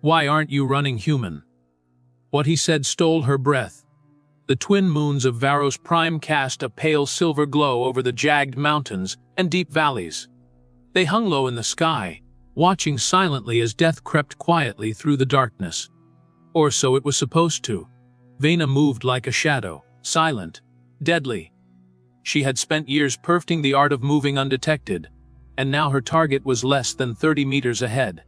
Why aren't you running, human? What he said stole her breath. The twin moons of Varos Prime cast a pale silver glow over the jagged mountains and deep valleys. They hung low in the sky, watching silently as death crept quietly through the darkness. Or so it was supposed to. Vena moved like a shadow, silent, deadly. She had spent years perfecting the art of moving undetected, and now her target was less than 30 meters ahead.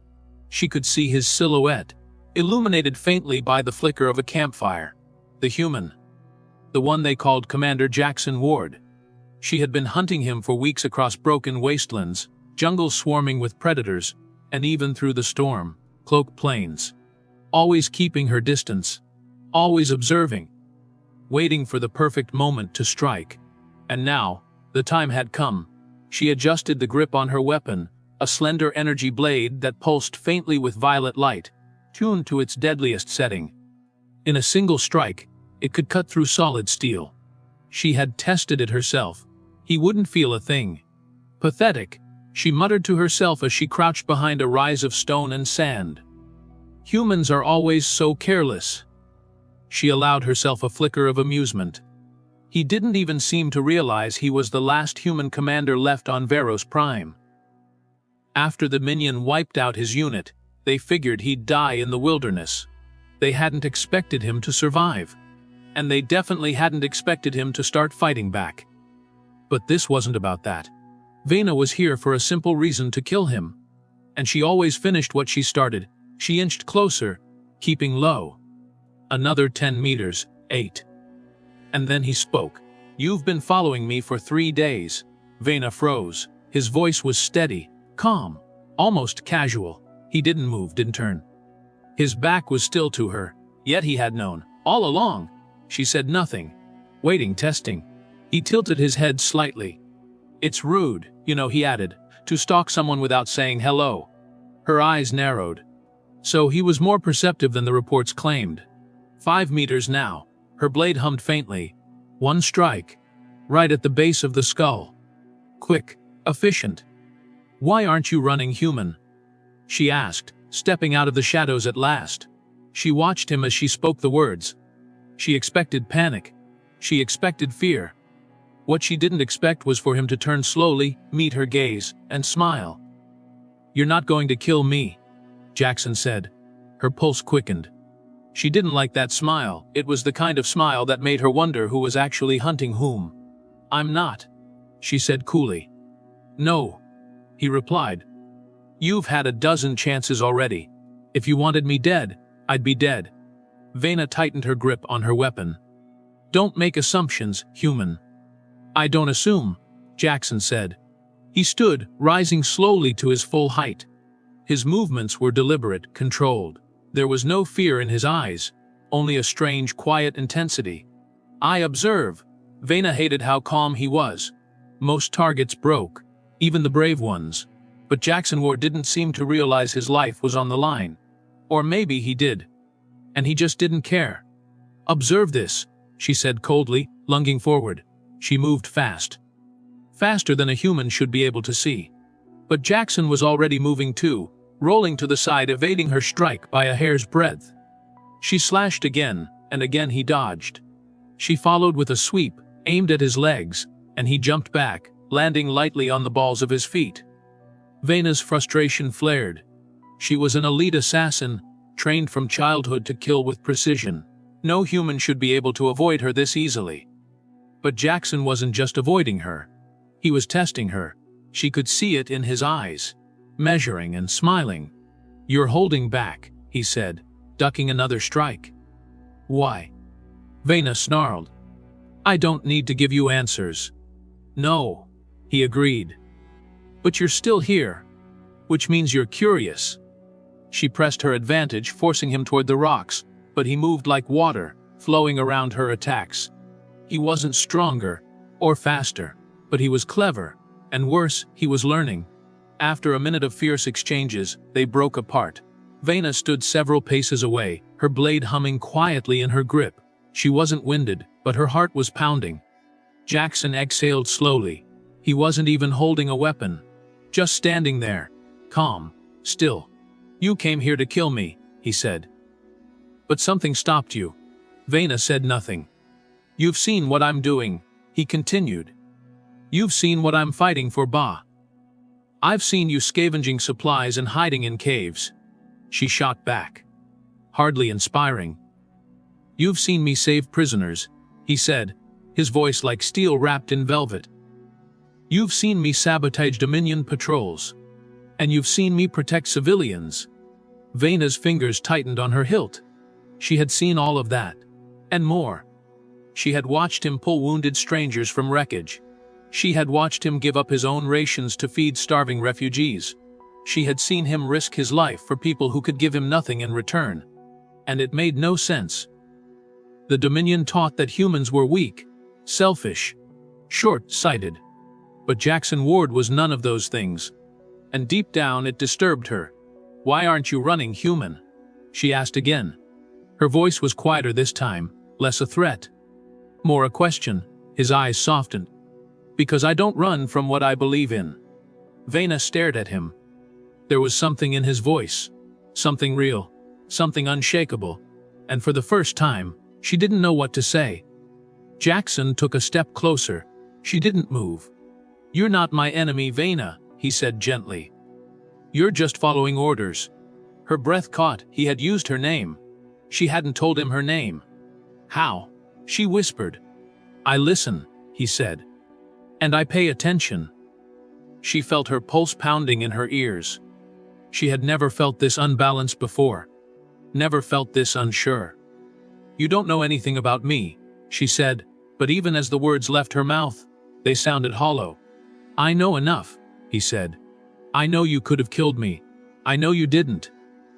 She could see his silhouette, illuminated faintly by the flicker of a campfire. The human. The one they called Commander Jackson Ward. She had been hunting him for weeks across broken wastelands, jungles swarming with predators, and even through the storm-cloaked plains. Always keeping her distance, always observing, waiting for the perfect moment to strike. And now, the time had come. She adjusted the grip on her weapon, a slender energy blade that pulsed faintly with violet light, tuned to its deadliest setting. In a single strike, it could cut through solid steel. She had tested it herself. He wouldn't feel a thing. Pathetic, she muttered to herself as she crouched behind a rise of stone and sand. Humans are always so careless. She allowed herself a flicker of amusement. He didn't even seem to realize he was the last human commander left on Varos Prime. After the minion wiped out his unit, they figured he'd die in the wilderness. They hadn't expected him to survive. And they definitely hadn't expected him to start fighting back. But this wasn't about that. Vena was here for a simple reason: to kill him. And she always finished what she started. She inched closer, keeping low. Another 10 meters, 8. And then he spoke. "You've been following me for 3 days." Vena froze. His voice was steady, calm, almost casual. He didn't move, didn't turn. His back was still to her, yet he had known, all along. She said nothing. Waiting, testing. He tilted his head slightly. "It's rude, he added, "to stalk someone without saying hello." Her eyes narrowed. So he was more perceptive than the reports claimed. 5 meters now. Her blade hummed faintly. One strike. Right at the base of the skull. Quick. Efficient. "Why aren't you running, human?" she asked, stepping out of the shadows at last. She watched him as she spoke the words. She expected panic. She expected fear. What she didn't expect was for him to turn slowly, meet her gaze, and smile. "You're not going to kill me," Jackson said. Her pulse quickened. She didn't like that smile. It was the kind of smile that made her wonder who was actually hunting whom. "I'm not," she said coolly. "No," he replied. "You've had a dozen chances already. If you wanted me dead, I'd be dead." Vena tightened her grip on her weapon. "Don't make assumptions, human." "I don't assume," Jackson said. He stood, rising slowly to his full height. His movements were deliberate, controlled. There was no fear in his eyes, only a strange, quiet intensity. "I observe." Vena hated how calm he was. Most targets broke, even the brave ones. But Jackson Ward didn't seem to realize his life was on the line. Or maybe he did. And he just didn't care. "Observe this," she said coldly, lunging forward. She moved fast. Faster than a human should be able to see. But Jackson was already moving too, rolling to the side, evading her strike by a hair's breadth. She slashed again, and again he dodged. She followed with a sweep, aimed at his legs, and he jumped back, landing lightly on the balls of his feet. Vena's frustration flared. She was an elite assassin, trained from childhood to kill with precision. No human should be able to avoid her this easily. But Jackson wasn't just avoiding her. He was testing her. She could see it in his eyes, measuring and smiling. "You're holding back," he said, ducking another strike. "Why?" Vena snarled. "I don't need to give you answers." "No," he agreed. "But you're still here, which means you're curious." She pressed her advantage, forcing him toward the rocks, but he moved like water, flowing around her attacks. He wasn't stronger or faster, but he was clever, and worse, he was learning. After a minute of fierce exchanges, they broke apart. Vena stood several paces away, her blade humming quietly in her grip. She wasn't winded, but her heart was pounding. Jackson exhaled slowly. He wasn't even holding a weapon. Just standing there, calm, still. "You came here to kill me," he said. But something stopped you. Vena said nothing. You've seen what I'm doing, he continued. You've seen what I'm fighting for, Ba. I've seen you scavenging supplies and hiding in caves. She shot back. Hardly inspiring. You've seen me save prisoners, he said, his voice like steel wrapped in velvet. You've seen me sabotage Dominion patrols. And you've seen me protect civilians. Vena's fingers tightened on her hilt. She had seen all of that. And more. She had watched him pull wounded strangers from wreckage. She had watched him give up his own rations to feed starving refugees. She had seen him risk his life for people who could give him nothing in return. And it made no sense. The Dominion taught that humans were weak, selfish, short-sighted. But Jackson Ward was none of those things. And deep down it disturbed her. Why aren't you running, human? She asked again. Her voice was quieter this time, less a threat. More a question. His eyes softened. Because I don't run from what I believe in. Vena stared at him. There was something in his voice. Something real. Something unshakable. And for the first time, she didn't know what to say. Jackson took a step closer. She didn't move. You're not my enemy, Vena, he said gently. You're just following orders. Her breath caught. He had used her name. She hadn't told him her name. How? She whispered. I listen, he said. And I pay attention. She felt her pulse pounding in her ears. She had never felt this unbalanced before. Never felt this unsure. You don't know anything about me, she said, but even as the words left her mouth, they sounded hollow. I know enough, he said. I know you could have killed me. I know you didn't.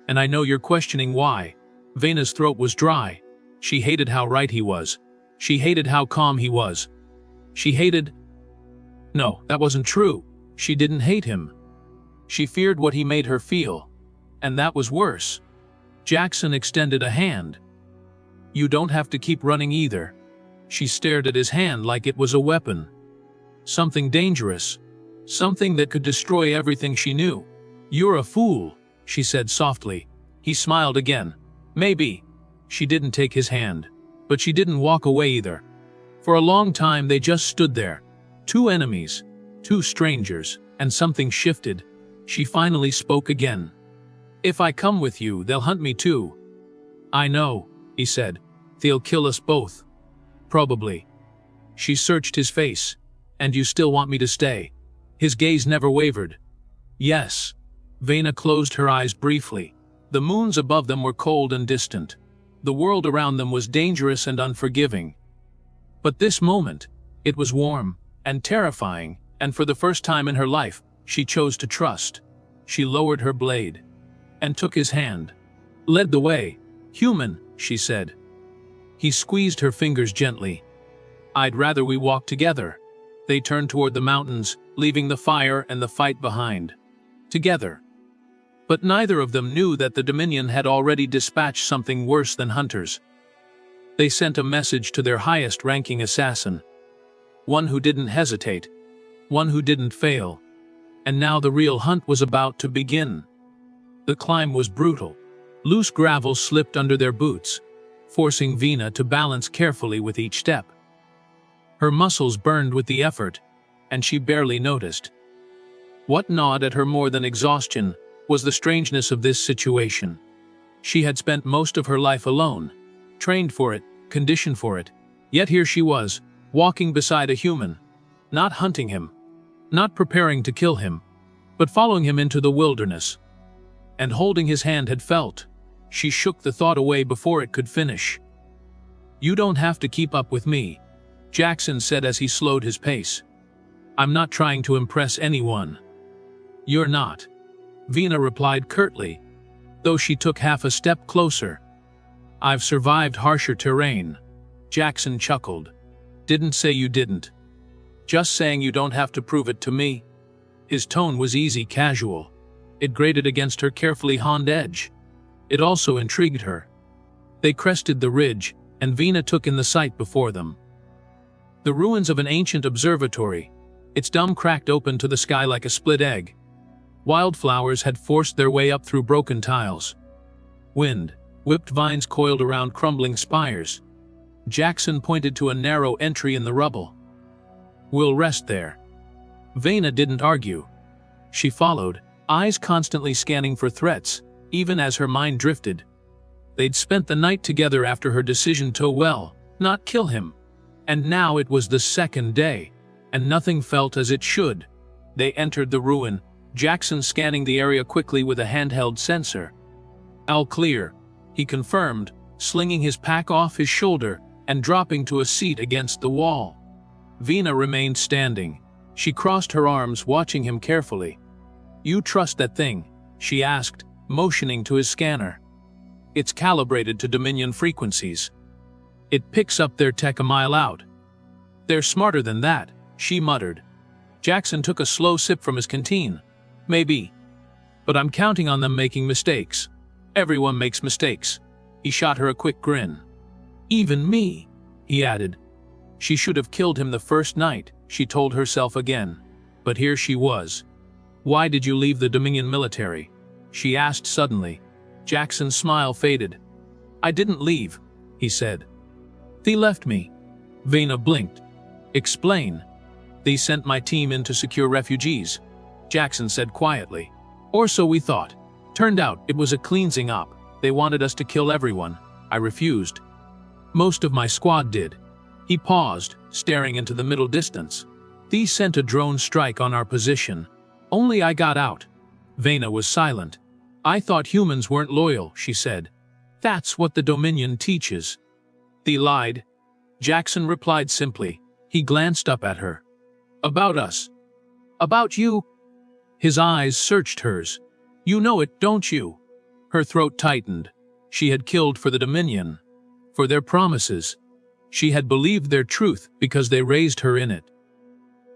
And I know you're questioning why. Vena's throat was dry. She hated how right he was. She hated how calm he was. She hated... No, that wasn't true. She didn't hate him. She feared what he made her feel. And that was worse. Jackson extended a hand. You don't have to keep running either. She stared at his hand like it was a weapon. Something dangerous. Something that could destroy everything she knew. You're a fool, she said softly. He smiled again. Maybe. She didn't take his hand. But she didn't walk away either. For a long time they just stood there. Two enemies. Two strangers. And something shifted. She finally spoke again. If I come with you, they'll hunt me too. I know, he said. They'll kill us both. Probably. She searched his face. And you still want me to stay? His gaze never wavered. Yes. Vena closed her eyes briefly. The moons above them were cold and distant. The world around them was dangerous and unforgiving. But this moment, it was warm and terrifying, and for the first time in her life, she chose to trust. She lowered her blade and took his hand. Led the way. Human, she said. He squeezed her fingers gently. I'd rather we walk together. They turned toward the mountains, leaving the fire and the fight behind. Together. But neither of them knew that the Dominion had already dispatched something worse than hunters. They sent a message to their highest-ranking assassin. One who didn't hesitate. One who didn't fail. And now the real hunt was about to begin. The climb was brutal. Loose gravel slipped under their boots, forcing Vena to balance carefully with each step. Her muscles burned with the effort, and she barely noticed. What gnawed at her more than exhaustion was the strangeness of this situation. She had spent most of her life alone, trained for it, conditioned for it, yet here she was, walking beside a human, not hunting him, not preparing to kill him, but following him into the wilderness. And holding his hand had felt. She shook the thought away before it could finish. You don't have to keep up with me, Jackson said as he slowed his pace. I'm not trying to impress anyone. You're not, Vena replied curtly, though she took half a step closer. I've survived harsher terrain. Jackson chuckled. Didn't say you didn't. Just saying you don't have to prove it to me. His tone was easy, casual. It grated against her carefully honed edge. It also intrigued her. They crested the ridge, and Vena took in the sight before them. The ruins of an ancient observatory, its dome cracked open to the sky like a split egg. Wildflowers had forced their way up through broken tiles. Wind, whipped vines coiled around crumbling spires. Jackson pointed to a narrow entry in the rubble. "We'll rest there." Vena didn't argue. She followed, eyes constantly scanning for threats, even as her mind drifted. They'd spent the night together after her decision to, well, not kill him. And now it was the second day, and nothing felt as it should. They entered the ruin, Jackson scanning the area quickly with a handheld sensor. "All clear," he confirmed, slinging his pack off his shoulder and dropping to a seat against the wall. Vena remained standing. She crossed her arms, watching him carefully. "You trust that thing?" she asked, motioning to his scanner. "It's calibrated to Dominion frequencies. It picks up their tech a mile out." "They're smarter than that," she muttered. Jackson took a slow sip from his canteen. "Maybe. But I'm counting on them making mistakes. Everyone makes mistakes." He shot her a quick grin. "Even me," he added. She should have killed him the first night, she told herself again. But here she was. "Why did you leave the Dominion military?" she asked suddenly. Jackson's smile faded. "I didn't leave," he said. "They left me." Vena blinked. "Explain." "They sent my team in to secure refugees," Jackson said quietly. "Or so we thought. Turned out it was a cleansing op. They wanted us to kill everyone. I refused. Most of my squad did." He paused, staring into the middle distance. "They sent a drone strike on our position. Only I got out." Vena was silent. "I thought humans weren't loyal," she said. "That's what the Dominion teaches." "They lied," Jackson replied simply. He glanced up at her. "About us." "About you?" His eyes searched hers. "You know it, don't you?" Her throat tightened. She had killed for the Dominion. For their promises. She had believed their truth because they raised her in it.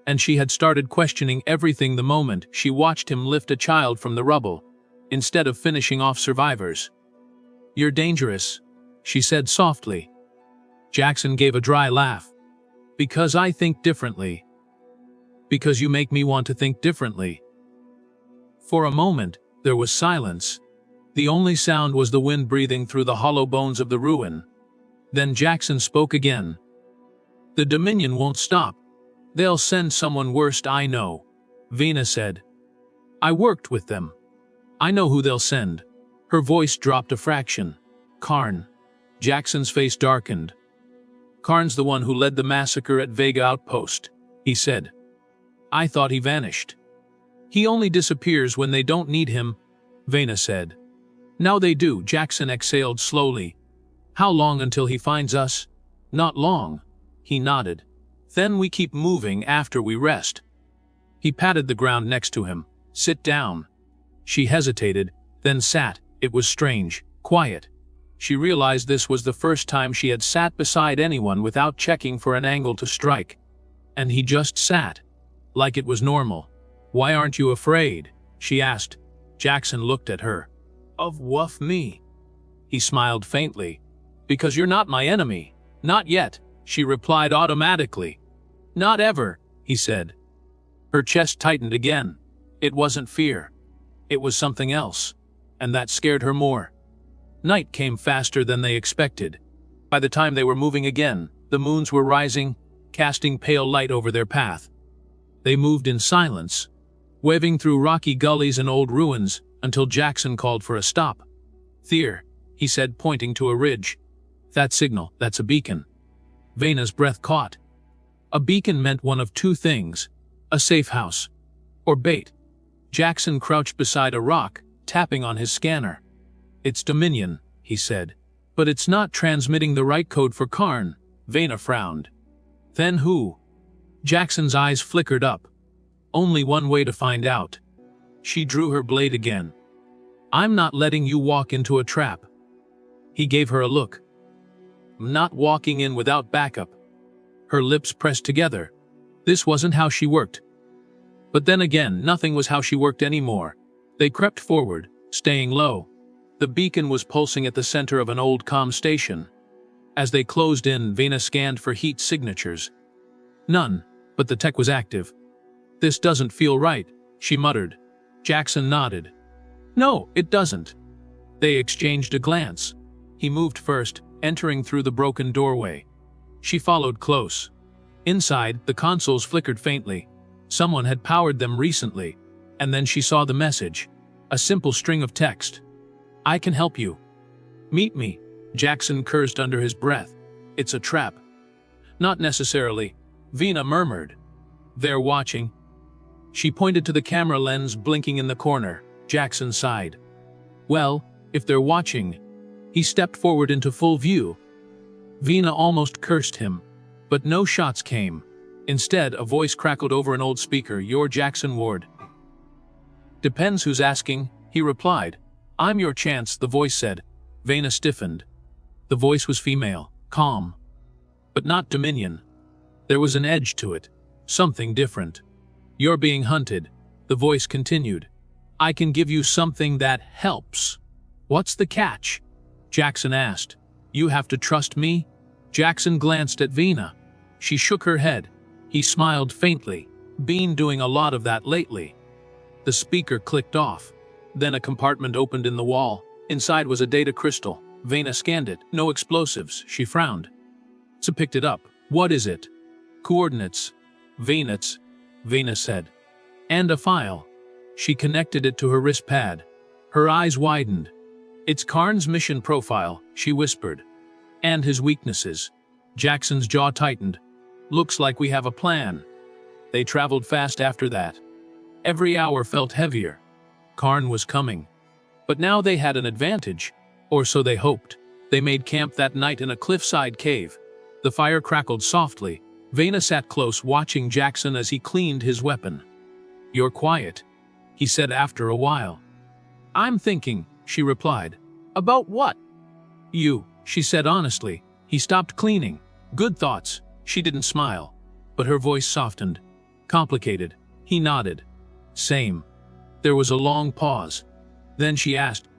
And she had started questioning everything the moment she watched him lift a child from the rubble, instead of finishing off survivors. "You're dangerous," she said softly. Jackson gave a dry laugh. "Because I think differently. Because you make me want to think differently." For a moment, there was silence. The only sound was the wind breathing through the hollow bones of the ruin. Then Jackson spoke again. "The Dominion won't stop. They'll send someone worse, I know," Vena said. "I worked with them. I know who they'll send." Her voice dropped a fraction. "Karn." Jackson's face darkened. "Karn's the one who led the massacre at Vega Outpost," he said. "I thought he vanished." "He only disappears when they don't need him," Vena said. "Now they do," Jackson exhaled slowly. "How long until he finds us?" "Not long," he nodded. "Then we keep moving after we rest." He patted the ground next to him. "Sit down." She hesitated, then sat. It was strange, quiet. She realized this was the first time she had sat beside anyone without checking for an angle to strike. And he just sat. Like it was normal. "Why aren't you afraid?" she asked. Jackson looked at her. "Of what, me?" He smiled faintly. "Because you're not my enemy." "Not yet," she replied automatically. "Not ever," he said. Her chest tightened again. It wasn't fear. It was something else. And that scared her more. Night came faster than they expected. By the time they were moving again, the moons were rising, casting pale light over their path. They moved in silence, waving through rocky gullies and old ruins, until Jackson called for a stop. "There," he said, pointing to a ridge. "That signal, that's a beacon." Vena's breath caught. A beacon meant one of two things: a safe house, or bait. Jackson crouched beside a rock, tapping on his scanner. "It's Dominion," he said. "But it's not transmitting the right code for Karn." Vena frowned. "Then who?" Jackson's eyes flickered up. "Only one way to find out." She drew her blade again. "I'm not letting you walk into a trap." He gave her a look. "I'm not walking in without backup." Her lips pressed together. This wasn't how she worked. But then again, nothing was how she worked anymore. They crept forward, staying low. The beacon was pulsing at the center of an old comm station. As they closed in, Vena scanned for heat signatures. None, but the tech was active. "This doesn't feel right," she muttered. Jackson nodded. "No, it doesn't." They exchanged a glance. He moved first, entering through the broken doorway. She followed close. Inside, the consoles flickered faintly. Someone had powered them recently. And then she saw the message. A simple string of text. "I can help you. Meet me." Jackson cursed under his breath. "It's a trap." "Not necessarily," Vina murmured. "They're watching." She pointed to the camera lens blinking in the corner. Jackson sighed. "Well, if they're watching." He stepped forward into full view. Vina almost cursed him, but no shots came. Instead, a voice crackled over an old speaker. "You're Jackson Ward." "Depends who's asking," he replied. "I'm your chance," the voice said. Vina stiffened. The voice was female, calm, but not Dominion. There was an edge to it, something different. "You're being hunted," the voice continued. "I can give you something that helps." "What's the catch?" Jackson asked. "You have to trust me." Jackson glanced at Vina. She shook her head. He smiled faintly. "Been doing a lot of that lately." The speaker clicked off. Then a compartment opened in the wall. Inside was a data crystal. Vina scanned it. "No explosives," she frowned. So picked it up. "What is it?" "Coordinates." Vina said. "And a file." She connected it to her wrist pad. Her eyes widened. "It's Karn's mission profile," she whispered. "And his weaknesses." Jackson's jaw tightened. "Looks like we have a plan." They traveled fast after that. Every hour felt heavier. Karn was coming. But now they had an advantage, or so they hoped. They made camp that night in a cliffside cave. The fire crackled softly. Vina sat close, watching Jackson as he cleaned his weapon. "You're quiet," he said after a while. "I'm thinking," she replied. "About what?" "You," she said honestly. He stopped cleaning. "Good thoughts." She didn't smile, but her voice softened. "Complicated." He nodded. "Same." There was a long pause. Then she asked,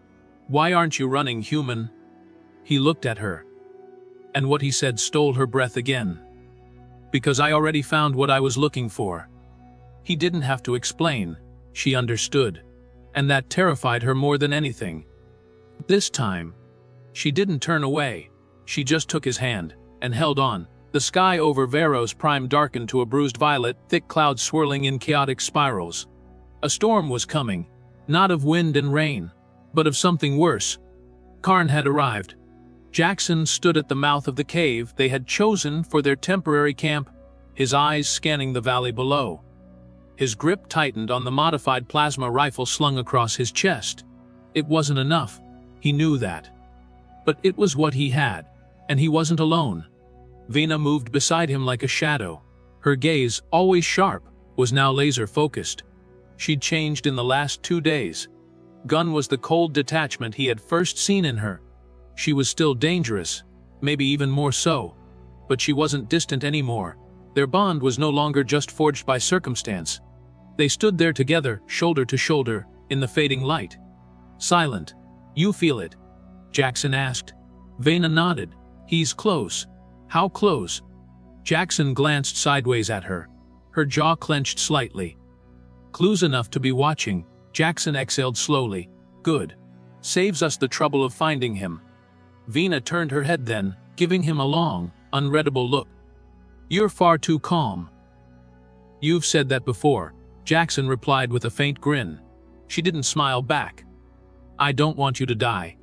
"Why aren't you running, human?" He looked at her. And what he said stole her breath again. "Because I already found what I was looking for." He didn't have to explain. She understood. And that terrified her more than anything. This time, she didn't turn away. She just took his hand and held on. The sky over Varos Prime darkened to a bruised violet, thick clouds swirling in chaotic spirals. A storm was coming, not of wind and rain, but of something worse. Karn had arrived. Jackson stood at the mouth of the cave they had chosen for their temporary camp, his eyes scanning the valley below. His grip tightened on the modified plasma rifle slung across his chest. It wasn't enough. He knew that. But it was what he had, and he wasn't alone. Vina moved beside him like a shadow. Her gaze, always sharp, was now laser-focused. She'd changed in the last 2 days. Gun was the cold detachment he had first seen in her. She was still dangerous, maybe even more so. But she wasn't distant anymore. Their bond was no longer just forged by circumstance. They stood there together, shoulder to shoulder, in the fading light. Silent. "You feel it?" Jackson asked. Vina nodded. "He's close." "How close?" Jackson glanced sideways at her. Her jaw clenched slightly. "Clues enough to be watching." Jackson exhaled slowly. "Good. Saves us the trouble of finding him." Vina turned her head then, giving him a long, unreadable look. "You're far too calm." "You've said that before," Jackson replied with a faint grin. She didn't smile back. "I don't want you to die."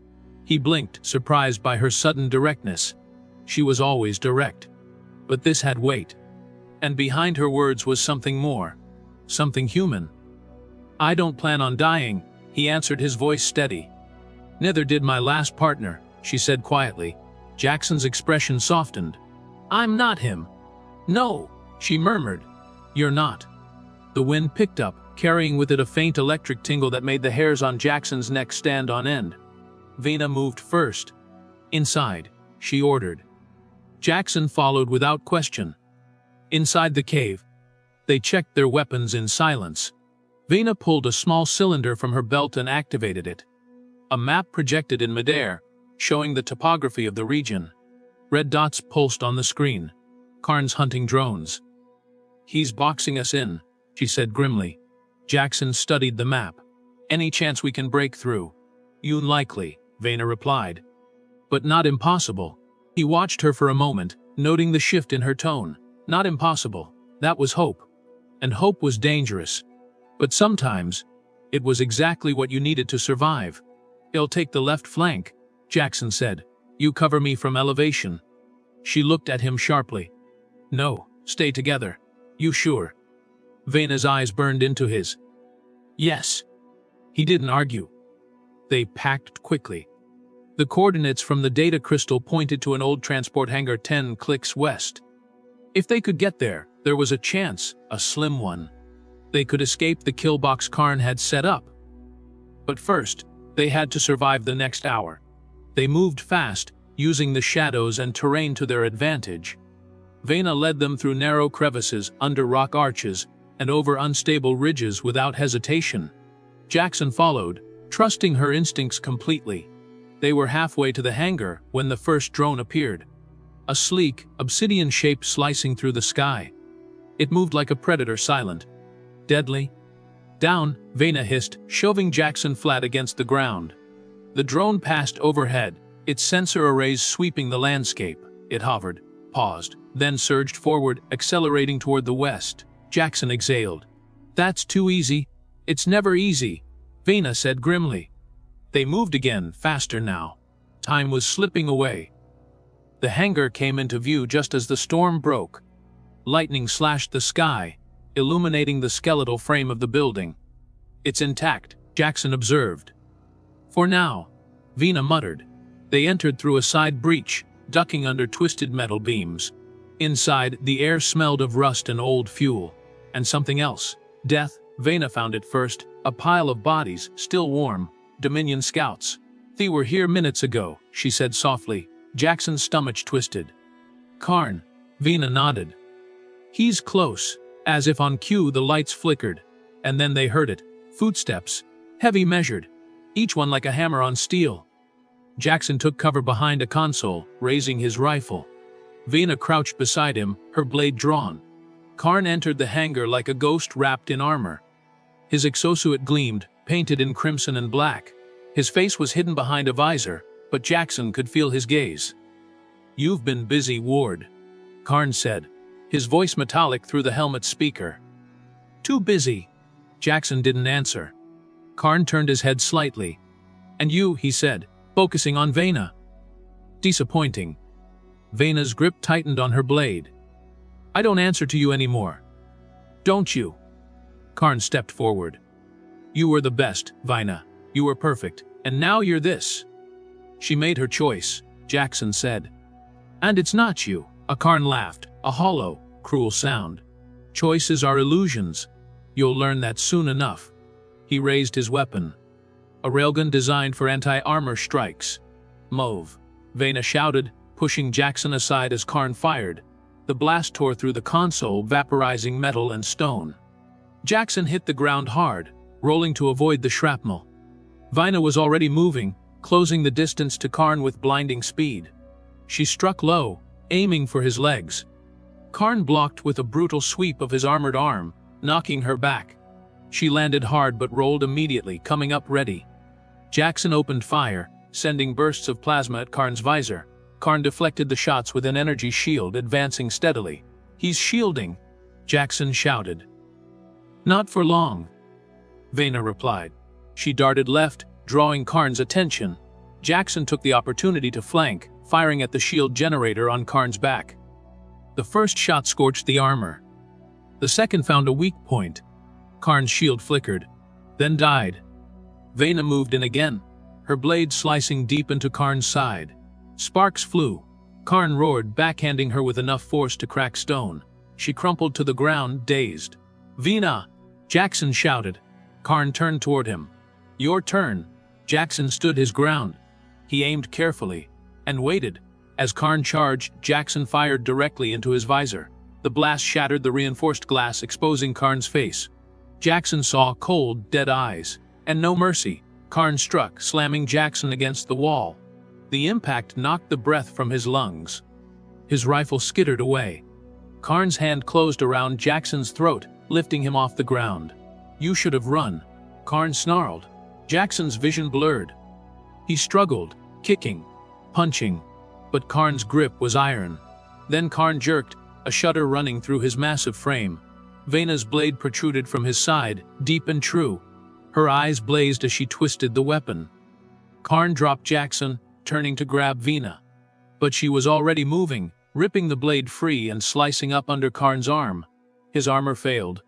He blinked, surprised by her sudden directness. She was always direct. But this had weight. And behind her words was something more. Something human. "I don't plan on dying," he answered, his voice steady. "Neither did my last partner," she said quietly. Jackson's expression softened. "I'm not him." "No," she murmured. "You're not." The wind picked up, carrying with it a faint electric tingle that made the hairs on Jackson's neck stand on end. Vina moved first. "Inside," she ordered. Jackson followed without question. Inside the cave, they checked their weapons in silence. Vina pulled a small cylinder from her belt and activated it. A map projected in midair, showing the topography of the region. Red dots pulsed on the screen. Karn's hunting drones. "He's boxing us in," she said grimly. Jackson studied the map. "Any chance we can break through?" "Unlikely." Vena replied. But not impossible. He watched her for a moment, noting the shift in her tone. Not impossible. That was hope. And hope was dangerous. But sometimes, it was exactly what you needed to survive. "I'll take the left flank," Jackson said. "You cover me from elevation." She looked at him sharply. "No, stay together." "You sure?" Vena's eyes burned into his. "Yes." He didn't argue. They packed quickly. The coordinates from the data crystal pointed to an old transport hangar 10 clicks west. If they could get there, there was a chance, a slim one. They could escape the kill box Karn had set up. But first, they had to survive the next hour. They moved fast, using the shadows and terrain to their advantage. Vena led them through narrow crevices, under rock arches, and over unstable ridges without hesitation. Jackson followed, trusting her instincts completely. They were halfway to the hangar when the first drone appeared. A sleek, obsidian shape slicing through the sky. It moved like a predator, silent. Deadly. "Down," Vena hissed, shoving Jackson flat against the ground. The drone passed overhead, its sensor arrays sweeping the landscape. It hovered, paused, then surged forward, accelerating toward the west. Jackson exhaled. "That's too easy." "It's never easy," Vena said grimly. They moved again, faster now. Time was slipping away. The hangar came into view just as the storm broke. Lightning slashed the sky, illuminating the skeletal frame of the building. "It's intact," Jackson observed. "For now," Vena muttered. They entered through a side breach, ducking under twisted metal beams. Inside, the air smelled of rust and old fuel. And something else. Death. Vena found it first, a pile of bodies, still warm. Dominion scouts. "They were here minutes ago," she said softly. Jackson's stomach twisted. "Karn." Vena nodded. "He's close." As if on cue, the lights flickered. And then they heard it. Footsteps. Heavy measured. Each one like a hammer on steel. Jackson took cover behind a console, raising his rifle. Vena crouched beside him, her blade drawn. Karn entered the hangar like a ghost wrapped in armor. His exosuit gleamed, painted in crimson and black. His face was hidden behind a visor, but Jackson could feel his gaze. "You've been busy, Ward," Karn said, his voice metallic through the helmet speaker. "Too busy." Jackson didn't answer. Karn turned his head slightly. "And you," he said, focusing on Vena. "Disappointing." Vena's grip tightened on her blade. "I don't answer to you anymore." "Don't you?" Karn stepped forward. "You were the best, Vena. You were perfect, and now you're this." "She made her choice," Jackson said. "And it's not you." Karn laughed, a hollow, cruel sound. "Choices are illusions. You'll learn that soon enough." He raised his weapon. A railgun designed for anti-armor strikes. "Mauve," Vena shouted, pushing Jackson aside as Karn fired. The blast tore through the console, vaporizing metal and stone. Jackson hit the ground hard, rolling to avoid the shrapnel. Vena was already moving, closing the distance to Karn with blinding speed. She struck low, aiming for his legs. Karn blocked with a brutal sweep of his armored arm, knocking her back. She landed hard but rolled immediately, coming up ready. Jackson opened fire, sending bursts of plasma at Karn's visor. Karn deflected the shots with an energy shield, advancing steadily. "He's shielding," Jackson shouted. "Not for long," Vena replied. She darted left, drawing Karn's attention. Jackson took the opportunity to flank, firing at the shield generator on Karn's back. The first shot scorched the armor. The second found a weak point. Karn's shield flickered, then died. Vena moved in again, her blade slicing deep into Karn's side. Sparks flew. Karn roared, backhanding her with enough force to crack stone. She crumpled to the ground, dazed. "Vena!" Jackson shouted. Karn turned toward him. "Your turn." Jackson stood his ground. He aimed carefully and waited. As Karn charged, Jackson fired directly into his visor. The blast shattered the reinforced glass, exposing Karn's face. Jackson saw cold, dead eyes. And no mercy. Karn struck, slamming Jackson against the wall. The impact knocked the breath from his lungs. His rifle skittered away. Karn's hand closed around Jackson's throat, lifting him off the ground. "You should have run," Karn snarled. Jackson's vision blurred. He struggled, kicking, punching, but Karn's grip was iron. Then Karn jerked, a shudder running through his massive frame. Vena's blade protruded from his side, deep and true. Her eyes blazed as she twisted the weapon. Karn dropped Jackson, turning to grab Vena. But she was already moving, ripping the blade free and slicing up under Karn's arm. His armor failed,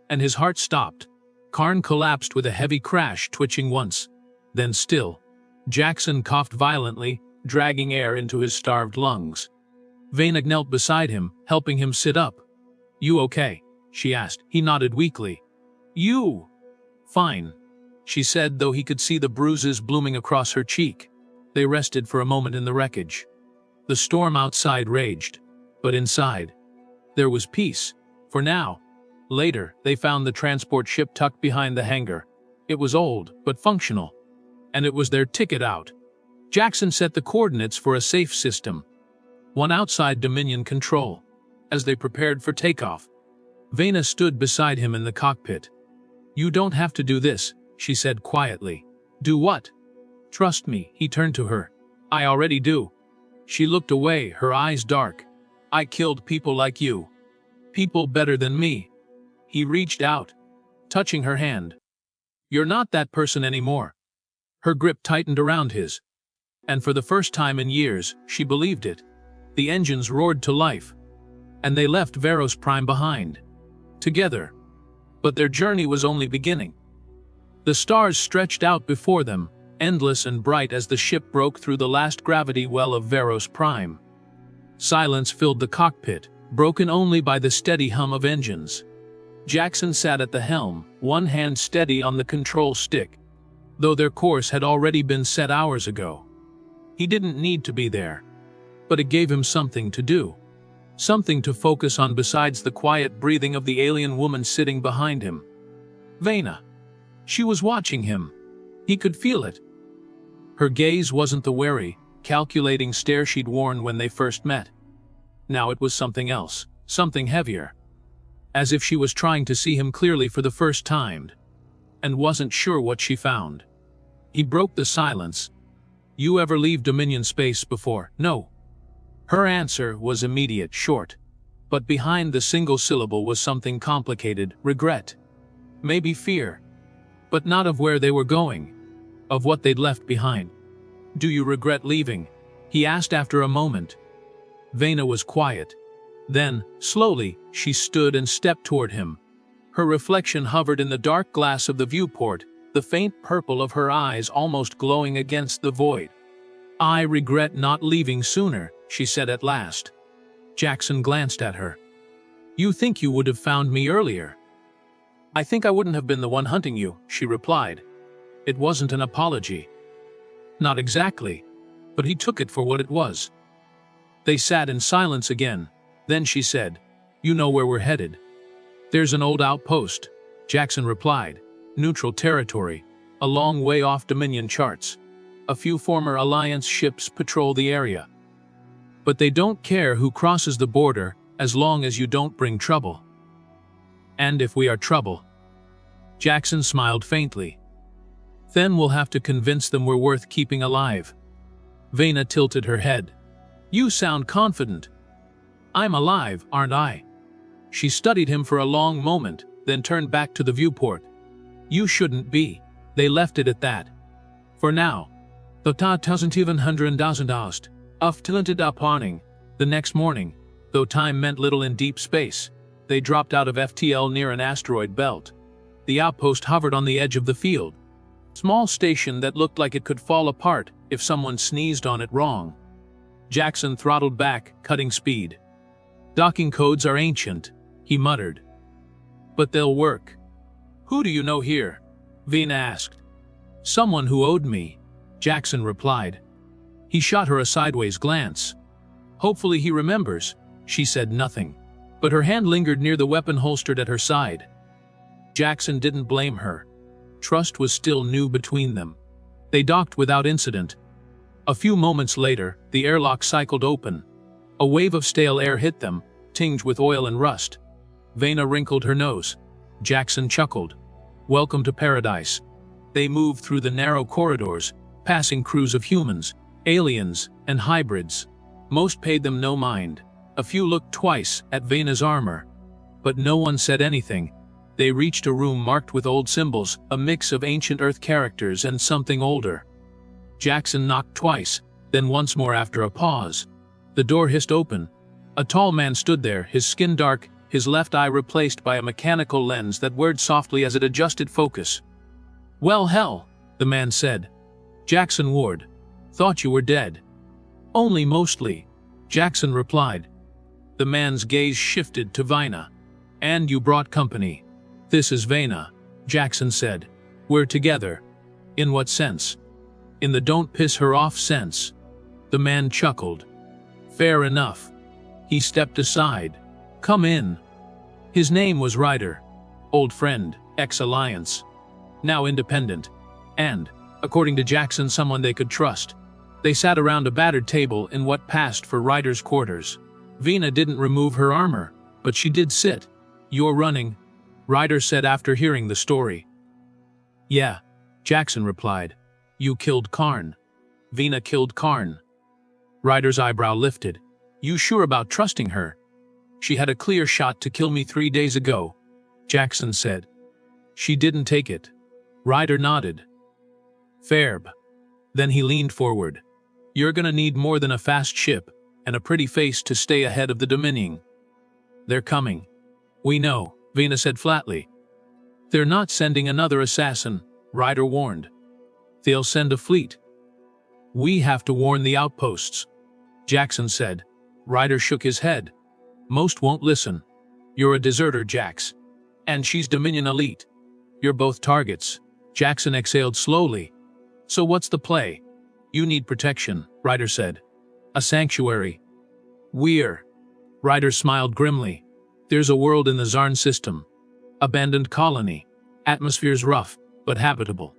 and his heart stopped. Karn collapsed with a heavy crash, twitching once, then still. Jackson coughed violently, dragging air into his starved lungs. Vena knelt beside him, helping him sit up. "You okay?" she asked. He nodded weakly. "You?" "Fine," she said, though he could see the bruises blooming across her cheek. They rested for a moment in the wreckage. The storm outside raged, but inside, there was peace. For now. Later, they found the transport ship tucked behind the hangar. It was old, but functional. And it was their ticket out. Jackson set the coordinates for a safe system, one outside Dominion control. As they prepared for takeoff, Vena stood beside him in the cockpit. "You don't have to do this," she said quietly. "Do what?" "Trust me," he turned to her. "I already do." She looked away, her eyes dark. "I killed people like you. People better than me." He reached out, touching her hand. "You're not that person anymore." Her grip tightened around his. And for the first time in years, she believed it. The engines roared to life. And they left Varos Prime behind. Together. But their journey was only beginning. The stars stretched out before them, endless and bright as the ship broke through the last gravity well of Varos Prime. Silence filled the cockpit, broken only by the steady hum of engines. Jackson sat at the helm, one hand steady on the control stick, though their course had already been set hours ago. He didn't need to be there, but it gave him something to do, something to focus on besides the quiet breathing of the alien woman sitting behind him. Vena. She was watching him. He could feel it. Her gaze wasn't the wary, calculating stare she'd worn when they first met. Now it was something else, something heavier. As if she was trying to see him clearly for the first time, and wasn't sure what she found. He broke the silence. "You ever leave Dominion space before?" "No." Her answer was immediate, short. But behind the single syllable was something complicated, regret. Maybe fear. But not of where they were going. Of what they'd left behind. "Do you regret leaving?" he asked after a moment. Vena was quiet. Then, slowly, she stood and stepped toward him. Her reflection hovered in the dark glass of the viewport, the faint purple of her eyes almost glowing against the void. "I regret not leaving sooner," she said at last. Jackson glanced at her. "You think you would have found me earlier?" "I think I wouldn't have been the one hunting you," she replied. It wasn't an apology. Not exactly, but he took it for what it was. They sat in silence again. Then she said, "You know where we're headed." "There's an old outpost," Jackson replied. "Neutral territory, a long way off Dominion charts. A few former Alliance ships patrol the area. But they don't care who crosses the border, as long as you don't bring trouble." "And if we are trouble?" Jackson smiled faintly. "Then we'll have to convince them we're worth keeping alive." Vena tilted her head. "You sound confident." "I'm alive, aren't I?" She studied him for a long moment, then turned back to the viewport. "You shouldn't be." They left it at that. For now. The next morning, though time meant little in deep space, they dropped out of FTL near an asteroid belt. The outpost hovered on the edge of the field. Small station that looked like it could fall apart if someone sneezed on it wrong. Jackson throttled back, cutting speed. "Docking codes are ancient," he muttered. "But they'll work." "Who do you know here?" Vena asked. "Someone who owed me," Jackson replied. He shot her a sideways glance. "Hopefully he remembers." She said nothing, but her hand lingered near the weapon holstered at her side. Jackson didn't blame her. Trust was still new between them. They docked without incident. A few moments later, the airlock cycled open. A wave of stale air hit them, tinged with oil and rust. Vena wrinkled her nose. Jackson chuckled. "Welcome to paradise." They moved through the narrow corridors, passing crews of humans, aliens, and hybrids. Most paid them no mind. A few looked twice at Vena's armor. But no one said anything. They reached a room marked with old symbols, a mix of ancient Earth characters and something older. Jackson knocked twice, then once more after a pause. The door hissed open. A tall man stood there, his skin dark, his left eye replaced by a mechanical lens that whirred softly as it adjusted focus. "Well, hell," the man said. "Jackson Ward. Thought you were dead." "Only mostly," Jackson replied. The man's gaze shifted to Vina. "And you brought company." "This is Vena," Jackson said. "We're together." "In what sense?" "In the don't piss her off sense." The man chuckled. "Fair enough." He stepped aside. "Come in." His name was Ryder. Old friend, ex-alliance. Now independent. And, according to Jackson, someone they could trust. They sat around a battered table in what passed for Ryder's quarters. Vena didn't remove her armor, but she did sit. "You're running," Ryder said after hearing the story. "Yeah," Jackson replied. "You killed Karn." "Vena killed Karn." Ryder's eyebrow lifted. "You sure about trusting her?" "She had a clear shot to kill me 3 days ago," Jackson said. "She didn't take it." Ryder nodded. "Fair. Then he leaned forward. "You're gonna need more than a fast ship and a pretty face to stay ahead of the Dominion." "They're coming." "We know," Vena said flatly. "They're not sending another assassin," Ryder warned. "They'll send a fleet." "We have to warn the outposts," Jackson said. Ryder shook his head. "Most won't listen. You're a deserter, Jax. And she's Dominion elite. You're both targets." Jackson exhaled slowly. "So what's the play?" "You need protection," Ryder said. "A sanctuary." Ryder smiled grimly. "There's a world in the Zarn system. Abandoned colony. Atmosphere's rough, but habitable.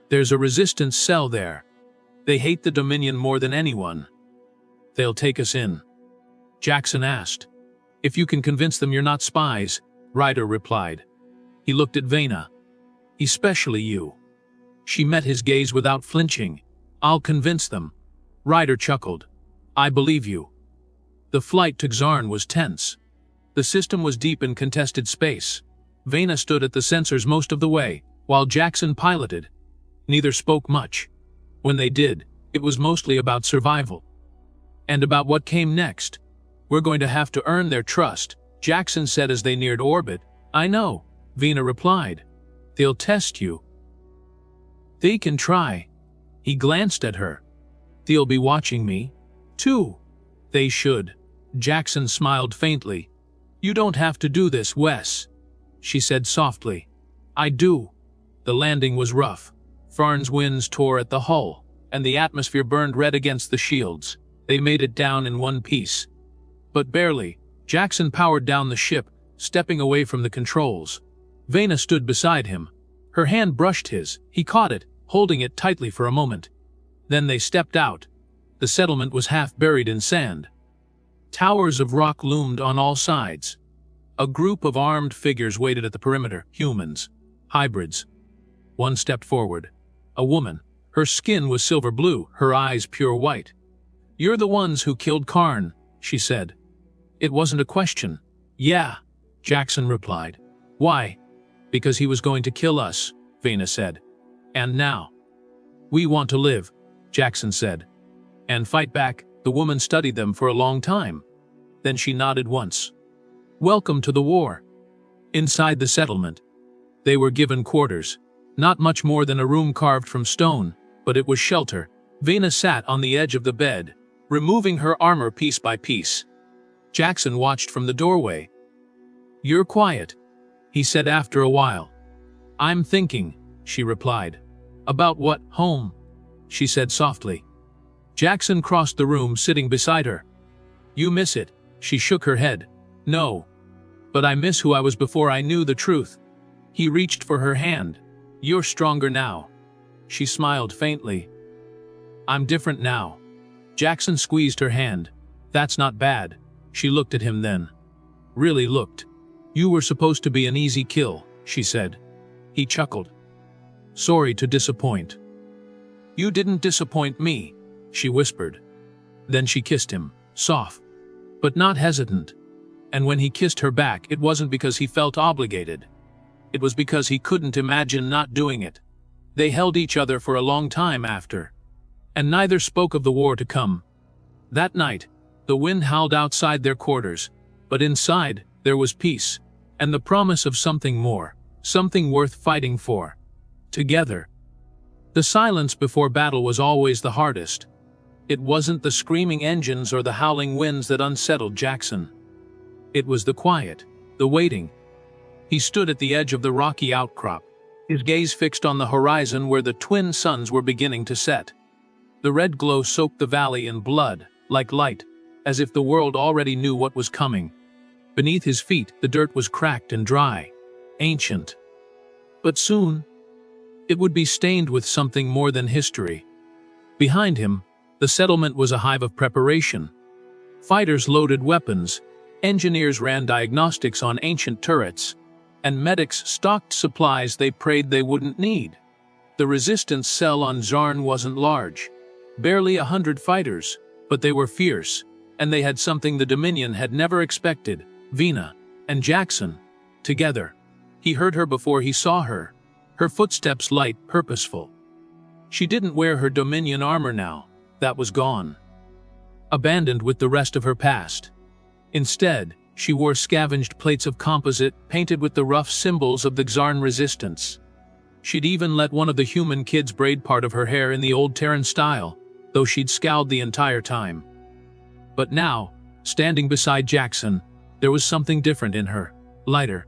There's a resistance cell there. They hate the Dominion more than anyone. They'll take us in." Jackson asked. "If you can convince them you're not spies," Ryder replied. He looked at Vena. "Especially you." She met his gaze without flinching. "I'll convince them." Ryder chuckled. "I believe you." The flight to Xarn was tense. The system was deep in contested space. Vena stood at the sensors most of the way, while Jackson piloted. Neither spoke much. When they did, it was mostly about survival. And about what came next. "We're going to have to earn their trust," Jackson said as they neared orbit. "I know," Vena replied. "They'll test you." "They can try." He glanced at her. "They'll be watching me, too." "They should." Jackson smiled faintly. "You don't have to do this, Wes," she said softly. "I do." The landing was rough. Farn's winds tore at the hull, and the atmosphere burned red against the shields. They made it down in one piece. But barely. Jackson powered down the ship, stepping away from the controls. Vena stood beside him. Her hand brushed his. He caught it, holding it tightly for a moment. Then they stepped out. The settlement was half buried in sand. Towers of rock loomed on all sides. A group of armed figures waited at the perimeter. Humans. Hybrids. One stepped forward. A woman. Her skin was silver blue, her eyes pure white. "You're the ones who killed Karn," she said. It wasn't a question. "Yeah," Jackson replied. "Why?" "Because he was going to kill us," Vena said. "And now?" "We want to live," Jackson said. "And fight back." The woman studied them for a long time. Then she nodded once. "Welcome to the war." Inside the settlement, they were given quarters. Not much more than a room carved from stone, but it was shelter. Vena sat on the edge of the bed, removing her armor piece by piece. Jackson watched from the doorway. "You're quiet," he said after a while. "I'm thinking," she replied. "About what? Home," she said softly. Jackson crossed the room, sitting beside her. "You miss it?" She shook her head. "No. But I miss who I was before I knew the truth." He reached for her hand. "You're stronger now." She smiled faintly. "I'm different now." Jackson squeezed her hand. "That's not bad." She looked at him then. Really looked. "You were supposed to be an easy kill," she said. He chuckled. "Sorry to disappoint." "You didn't disappoint me," she whispered. Then she kissed him, soft, but not hesitant. And when he kissed her back, it wasn't because he felt obligated. It was because he couldn't imagine not doing it. They held each other for a long time after, and neither spoke of the war to come. That night, the wind howled outside their quarters, but inside, there was peace, and the promise of something more, something worth fighting for. Together. The silence before battle was always the hardest. It wasn't the screaming engines or the howling winds that unsettled Jackson. It was the quiet, the waiting. He stood at the edge of the rocky outcrop, his gaze fixed on the horizon where the twin suns were beginning to set. The red glow soaked the valley in blood, like light, as if the world already knew what was coming. Beneath his feet, the dirt was cracked and dry, ancient. But soon, it would be stained with something more than history. Behind him, the settlement was a hive of preparation. Fighters loaded weapons, engineers ran diagnostics on ancient turrets, and medics stocked supplies they prayed they wouldn't need. The resistance cell on Zarn wasn't large, barely 100 fighters, but they were fierce, and they had something the Dominion had never expected: Vina and Jackson, together. He heard her before he saw her, her footsteps light, purposeful. She didn't wear her Dominion armor now, that was gone, abandoned with the rest of her past. Instead, she wore scavenged plates of composite painted with the rough symbols of the Xarn resistance. She'd even let one of the human kids braid part of her hair in the old Terran style, though she'd scowled the entire time. But now, standing beside Jackson, there was something different in her, lighter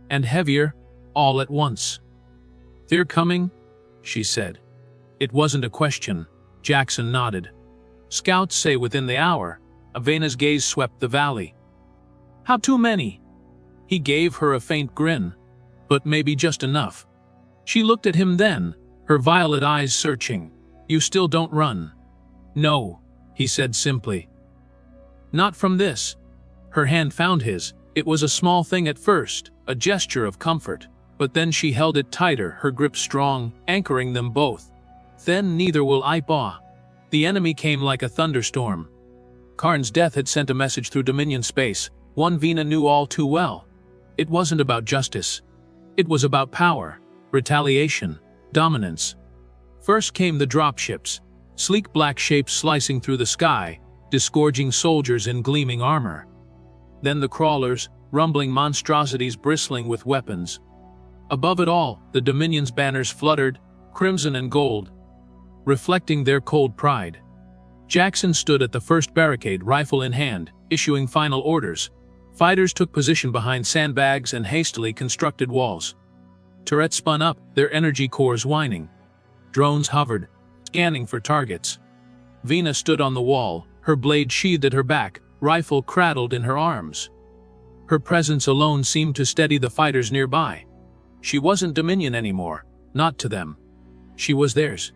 and heavier, all at once. "They're coming?" she said. It wasn't a question. Jackson nodded. "Scouts say within the hour." Avena's gaze swept the valley. "How too many?" He gave her a faint grin. "But maybe just enough." She looked at him then, her violet eyes searching. "You still don't run?" "No," he said simply. "Not from this." Her hand found his. It was a small thing at first, a gesture of comfort, but then she held it tighter, her grip strong, anchoring them both. "Then neither will I paw." The enemy came like a thunderstorm. Karn's death had sent a message through Dominion space, one Vina knew all too well. It wasn't about justice. It was about power, retaliation, dominance. First came the dropships, sleek black shapes slicing through the sky, disgorging soldiers in gleaming armor. Then the crawlers, rumbling monstrosities bristling with weapons. Above it all, the Dominion's banners fluttered, crimson and gold, reflecting their cold pride. Jackson stood at the first barricade, rifle in hand, issuing final orders. Fighters took position behind sandbags and hastily constructed walls. Turrets spun up, their energy cores whining. Drones hovered, scanning for targets. Vina stood on the wall, her blade sheathed at her back, rifle cradled in her arms. Her presence alone seemed to steady the fighters nearby. She wasn't Dominion anymore, not to them. She was theirs.